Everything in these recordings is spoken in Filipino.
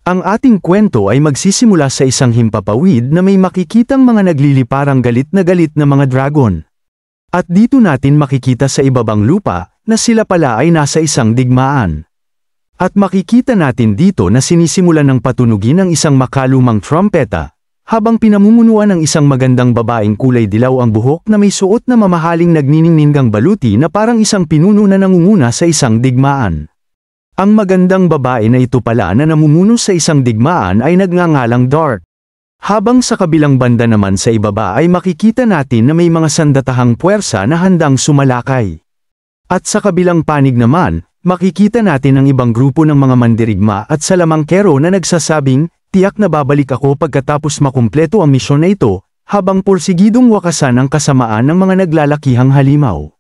Ang ating kwento ay magsisimula sa isang himpapawid na may makikitang mga nagliliparang galit na mga dragon. At dito natin makikita sa ibabang lupa na sila pala ay nasa isang digmaan. At makikita natin dito na sinisimulan ng patunugin ang isang makalumang trumpeta, habang pinamumunuan ng isang magandang babaeng kulay dilaw ang buhok na may suot na mamahaling nagniningningang baluti na parang isang pinuno na nangunguna sa isang digmaan. Ang magandang babae na ito pala na namumuno sa isang digmaan ay nagngangalang Dark. Habang sa kabilang banda naman sa ibaba ay makikita natin na may mga sandatahang puwersa na handang sumalakay. At sa kabilang panig naman, makikita natin ang ibang grupo ng mga mandirigma at salamangkero na nagsasabing, tiyak na babalik ako pagkatapos makumpleto ang misyon na ito, habang porsigidong wakasan ang kasamaan ng mga naglalakihang halimaw.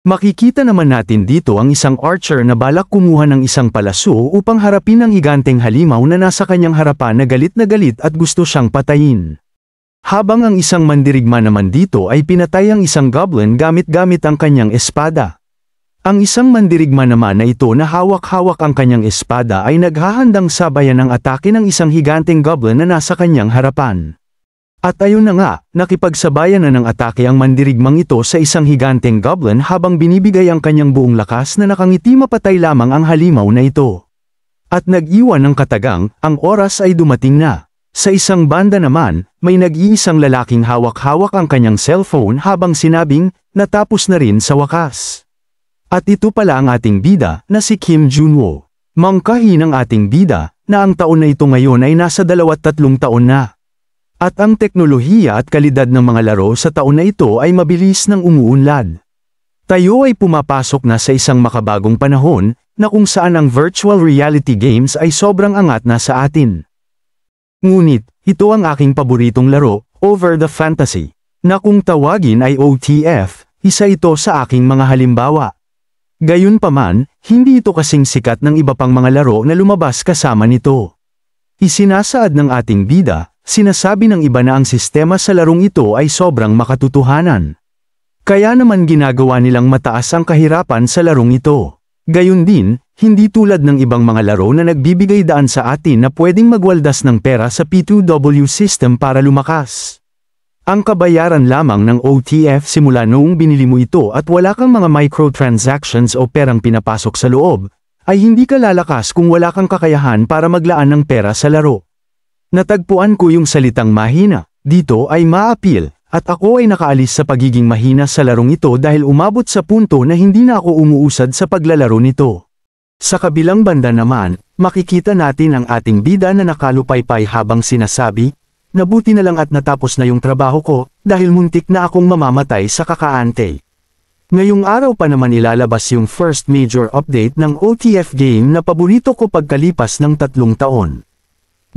Makikita naman natin dito ang isang archer na balak kumuha ng isang palaso upang harapin ang higanteng halimaw na nasa kanyang harapan na galit at gusto siyang patayin. Habang ang isang mandirigma naman dito ay pinatay ang isang goblin gamit ang kanyang espada. Ang isang mandirigma naman na ito na hawak-hawak ang kanyang espada ay naghahandang sabayan ng atake ng isang higanteng goblin na nasa kanyang harapan. At ayun na nga, nakipagsabayan na ng atake ang mandirigmang ito sa isang higanteng goblin habang binibigay ang kanyang buong lakas na nakangiti mapatay lamang ang halimaw na ito. At nag-iwan ng katagang, ang oras ay dumating na. Sa isang banda naman, may nag-iisang lalaking hawak-hawak ang kanyang cellphone habang sinabing, natapos na rin sa wakas. At ito pala ang ating bida na si Kim Junwoo. Mangkahi ng ating bida, na ang taon na ito ngayon ay nasa 23 taon na. At ang teknolohiya at kalidad ng mga laro sa taon na ito ay mabilis nang umuunlad. Tayo ay pumapasok na sa isang makabagong panahon, na kung saan ang virtual reality games ay sobrang angat na sa atin. Ngunit, ito ang aking paboritong laro, Over the Fantasy, na kung tawagin ay OTF, isa ito sa aking mga halimbawa. Gayunpaman, hindi ito kasing sikat ng iba pang mga laro na lumabas kasama nito. Isinasaad ng ating bida, sinasabi ng iba na ang sistema sa larong ito ay sobrang makatotohanan. Kaya naman ginagawa nilang mataas ang kahirapan sa larong ito. Gayun din, hindi tulad ng ibang mga laro na nagbibigay daan sa atin na pwedeng magwaldas ng pera sa P2W system para lumakas. Ang kabayaran lamang ng OTF simula noong binili mo ito at wala kang mga microtransactions o perang pinapasok sa loob, ay hindi ka lalakas kung wala kang kakayahan para maglaan ng pera sa laro. Natagpuan ko yung salitang mahina, dito ay ma-appeal, at ako ay nakaalis sa pagiging mahina sa larong ito dahil umabot sa punto na hindi na ako umuusad sa paglalaro nito. Sa kabilang banda naman, makikita natin ang ating bida na nakalupaypay habang sinasabi, nabuti na lang at natapos na yung trabaho ko, dahil muntik na akong mamamatay sa kakaante. Ngayong araw pa naman ilalabas yung first major update ng OTF game na paborito ko pagkalipas ng 3 taon.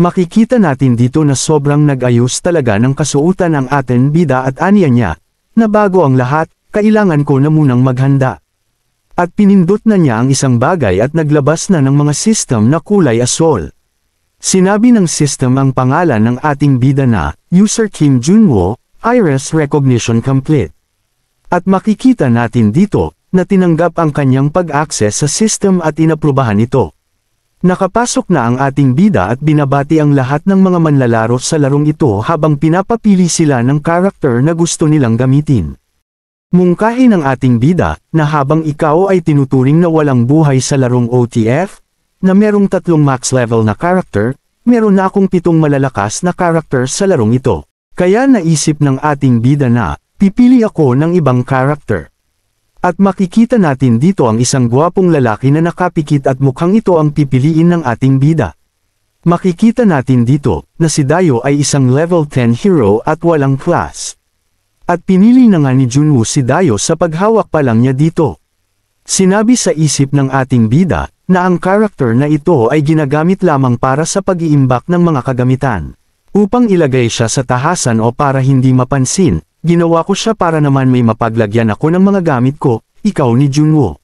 Makikita natin dito na sobrang nag-ayos talaga ng kasuotan ng ating bida at aniya niya, na bago ang lahat, kailangan ko na munang maghanda. At pinindot na niya ang isang bagay at naglabas na ng mga system na kulay asol. Sinabi ng system ang pangalan ng ating bida na, User Kim Junwoo, Iris Recognition Complete. At makikita natin dito, na tinanggap ang kanyang pag-access sa system at inaprubahan ito. Nakapasok na ang ating bida at binabati ang lahat ng mga manlalaro sa larong ito habang pinapapili sila ng karakter na gusto nilang gamitin. Mungkahi ng ating bida, na habang ikaw ay tinuturing na walang buhay sa larong OTF, na merong 3 max level na karakter, meron na akong 7 malalakas na karakter sa larong ito. Kaya naisip ng ating bida na, pipili ako ng ibang karakter. At makikita natin dito ang isang gwapong lalaki na nakapikit at mukhang ito ang pipiliin ng ating bida. Makikita natin dito, na si Dayo ay isang level 10 hero at walang class. At pinili na nga ni Junwoo si Dayo sa paghawak pa lang niya dito. Sinabi sa isip ng ating bida, na ang karakter na ito ay ginagamit lamang para sa pag-iimbak ng mga kagamitan. Upang ilagay siya sa tahasan o para hindi mapansin, ginawa ko siya para naman may mapaglagyan ako ng mga gamit ko, ikaw ni Junwoo.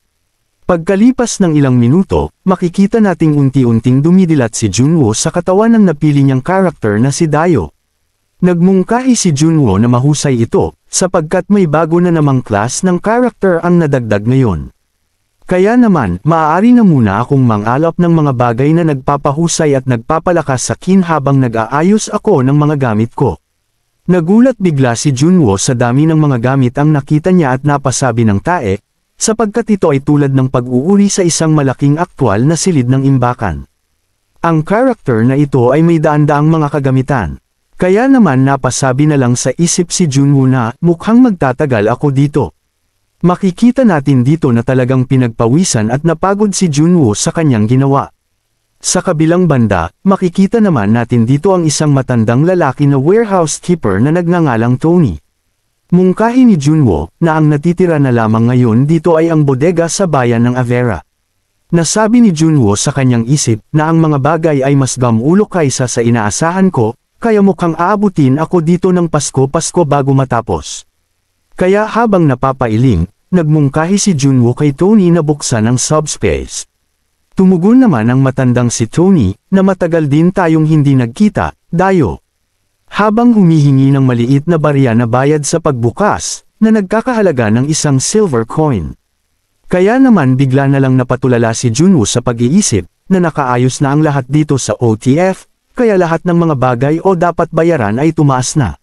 Pagkalipas ng ilang minuto, makikita nating unti-unting dumidilat si Junwoo sa katawan ng napili niyang karakter na si Dayo. Nagmungkahi si Junwoo na mahusay ito, sapagkat may bago na namang class ng karakter ang nadagdag ngayon. Kaya naman, maaari na muna akong mangalap ng mga bagay na nagpapahusay at nagpapalakas sa kin habang nag-aayos ako ng mga gamit ko. Nagulat bigla si Junwo sa dami ng mga gamit ang nakita niya at napasabi ng tae, sapagkat ito ay tulad ng pag-uuri sa isang malaking aktwal na silid ng imbakan. Ang character na ito ay may daan-daang mga kagamitan. Kaya naman napasabi na lang sa isip si Junwo na, mukhang magtatagal ako dito. Makikita natin dito na talagang pinagpawisan at napagod si Junwo sa kanyang ginawa. Sa kabilang banda, makikita naman natin dito ang isang matandang lalaki na warehouse keeper na nagngangalang Tony. Mungkahi ni Junwo na ang natitira na lamang ngayon dito ay ang bodega sa bayan ng Avera. Nasabi ni Junwo sa kanyang isip na ang mga bagay ay mas gamulo kaysa sa inaasahan ko, kaya mukhang aabutin ako dito ng Pasko bago matapos. Kaya habang napapailing, nagmungkahi si Junwo kay Tony na buksan ang subspace. Tumugon naman ang matandang si Tony, na matagal din tayong hindi nagkita, dayo. Habang humihingi ng maliit na barya na bayad sa pagbukas, na nagkakahalaga ng isang silver coin. Kaya naman bigla na lang napatulala si Junwo sa pag-iisip, na nakaayos na ang lahat dito sa OTF, kaya lahat ng mga bagay o dapat bayaran ay tumaas na.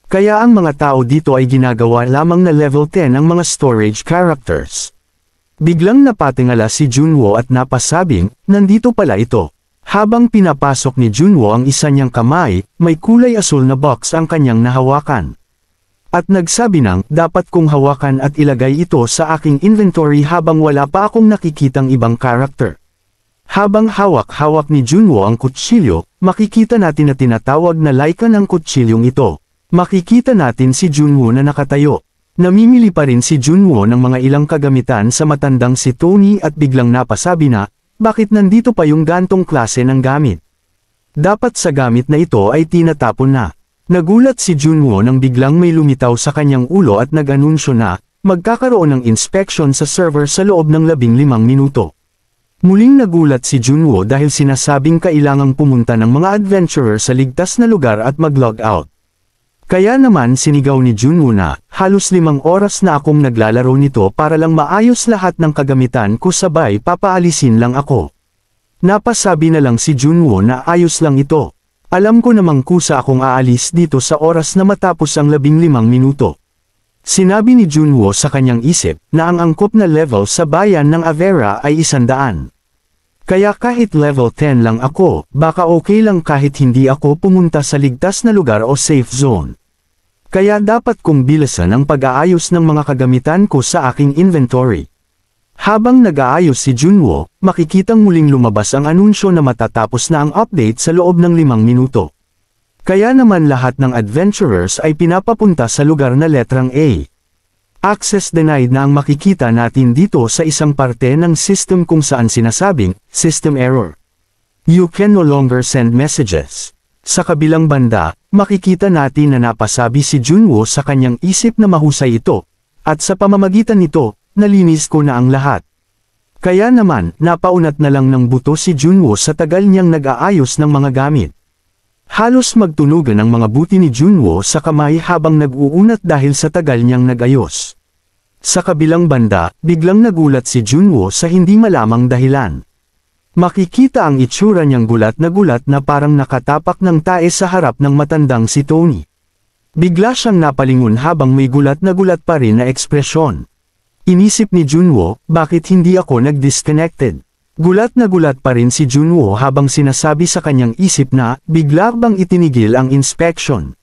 Kaya ang mga tao dito ay ginagawa lamang na level 10 ang mga storage characters. Biglang napatingala si Junwo at napasabing, nandito pala ito. Habang pinapasok ni Junwo ang isa niyang kamay, may kulay asul na box ang kanyang nahawakan. At nagsabi ng, dapat kong hawakan at ilagay ito sa aking inventory habang wala pa akong nakikitang ibang character. Habang hawak-hawak ni Junwo ang kutsilyo, makikita natin na tinatawag na Laika ng kutsilyong ito. Makikita natin si Junwo na nakatayo. Namimili pa rin si Junwo ng mga ilang kagamitan sa matandang si Tony at biglang napasabi na, bakit nandito pa yung gantong klase ng gamit? Dapat sa gamit na ito ay tinatapon na. Nagulat si Junwo nang biglang may lumitaw sa kanyang ulo at nag-anunsyo na, magkakaroon ng inspection sa server sa loob ng 15 minuto. Muling nagulat si Junwo dahil sinasabing kailangang pumunta ng mga adventurer sa ligtas na lugar at mag-log out. Kaya naman sinigaw ni Junwo na, halos 5 oras na akong naglalaro nito para lang maayos lahat ng kagamitan ko sabay papaalisin lang ako. Napasabi na lang si Junwo na ayos lang ito. Alam ko namang kusa akong aalis dito sa oras na matapos ang 15 minuto. Sinabi ni Junwo sa kanyang isip na ang angkop na level sa bayan ng Avera ay 100. Kaya kahit level 10 lang ako, baka okay lang kahit hindi ako pumunta sa ligtas na lugar o safe zone. Kaya dapat kong bilisan ang pag-aayos ng mga kagamitan ko sa aking inventory. Habang nag-aayos si Junwo, makikitang muling lumabas ang anunsyo na matatapos na ang update sa loob ng 5 minuto. Kaya naman lahat ng adventurers ay pinapapunta sa lugar na letrang A. Access denied na ang makikita natin dito sa isang parte ng system kung saan sinasabing, system error. You can no longer send messages. Sa kabilang banda, makikita natin na napasabi si Junwo sa kanyang isip na mahusay ito, at sa pamamagitan nito, nalinis ko na ang lahat. Kaya naman, napaunat na lang ng buto si Junwo sa tagal niyang nag-aayos ng mga gamit. Halos magtunugan ang mga buti ni Junwo sa kamay habang nag-uunat dahil sa tagal niyang nag-ayos. Sa kabilang banda, biglang nagulat si Junwo sa hindi malamang dahilan. Makikita ang itsura niyang gulat na parang nakatapak ng tae sa harap ng matandang si Tony. Bigla siyang napalingon habang may gulat pa rin na ekspresyon. Inisip ni Junwo, bakit hindi ako nag-disconnected? Gulat pa rin si Junwo habang sinasabi sa kanyang isip na, bigla bang itinigil ang inspection?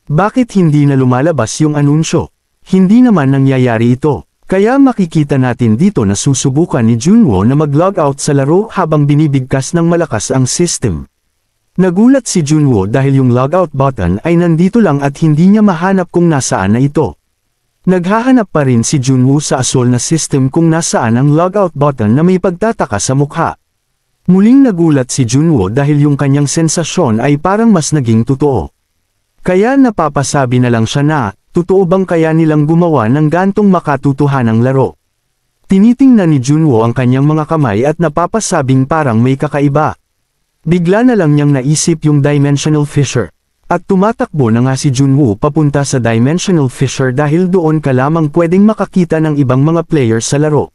Bakit hindi na lumalabas yung anunsyo? Hindi naman nangyayari ito. Kaya makikita natin dito na susubukan ni Junwo na mag-log out sa laro habang binibigkas ng malakas ang system. Nagulat si Junwo dahil yung logout button ay nandito lang at hindi niya mahanap kung nasaan na ito. Naghahanap pa rin si Junwo sa asul na system kung nasaan ang logout button na may pagtataka sa mukha. Muling nagulat si Junwo dahil yung kanyang sensasyon ay parang mas naging totoo. Kaya napapasabi na lang siya na, totoo bang kaya nilang gumawa ng gantong makatutuhanang laro? Tinitingnan ni Junwo ang kanyang mga kamay at napapasabing parang may kakaiba. Bigla na lang niyang naisip yung Dimensional Fissure. At tumatakbo na nga si Junwo papunta sa Dimensional Fissure dahil doon ka lamang pwedeng makakita ng ibang mga players sa laro.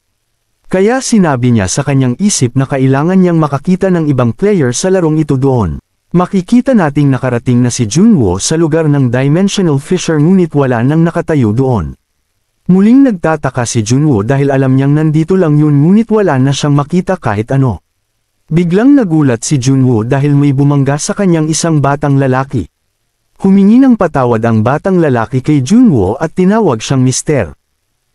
Kaya sinabi niya sa kanyang isip na kailangan niyang makakita ng ibang player sa larong ito doon. Makikita nating nakarating na si Junwoo sa lugar ng Dimensional Fissure ngunit wala nang nakatayo doon. Muling nagtataka si Junwoo dahil alam niyang nandito lang yun ngunit wala na siyang makita kahit ano. Biglang nagulat si Junwoo dahil may bumangga sa kanyang isang batang lalaki. Humingi ng patawad ang batang lalaki kay Junwoo at tinawag siyang mister.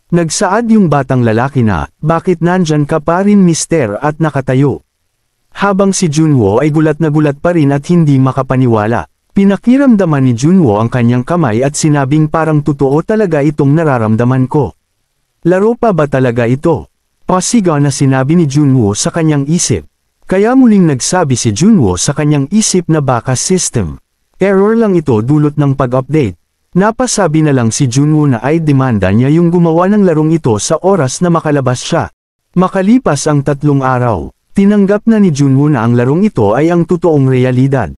Nagsaad yung batang lalaki na, bakit nandyan ka pa rin mister at nakatayo? Habang si Junwoo ay gulat na gulat pa rin at hindi makapaniwala. Pinakiramdaman ni Junwoo ang kanyang kamay at sinabing parang totoo talaga itong nararamdaman ko. Laro pa ba talaga ito? Pasigaw na sinabi ni Junwoo sa kanyang isip. Kaya muling nagsabi si Junwoo sa kanyang isip na baka system error lang ito dulot ng pag-update. Napasabi na lang si Junwoo na ay demanda niya yung gumawa ng larong ito sa oras na makalabas siya. Makalipas ang 3 araw, tinanggap na ni Junwoo na ang larong ito ay ang totoong realidad.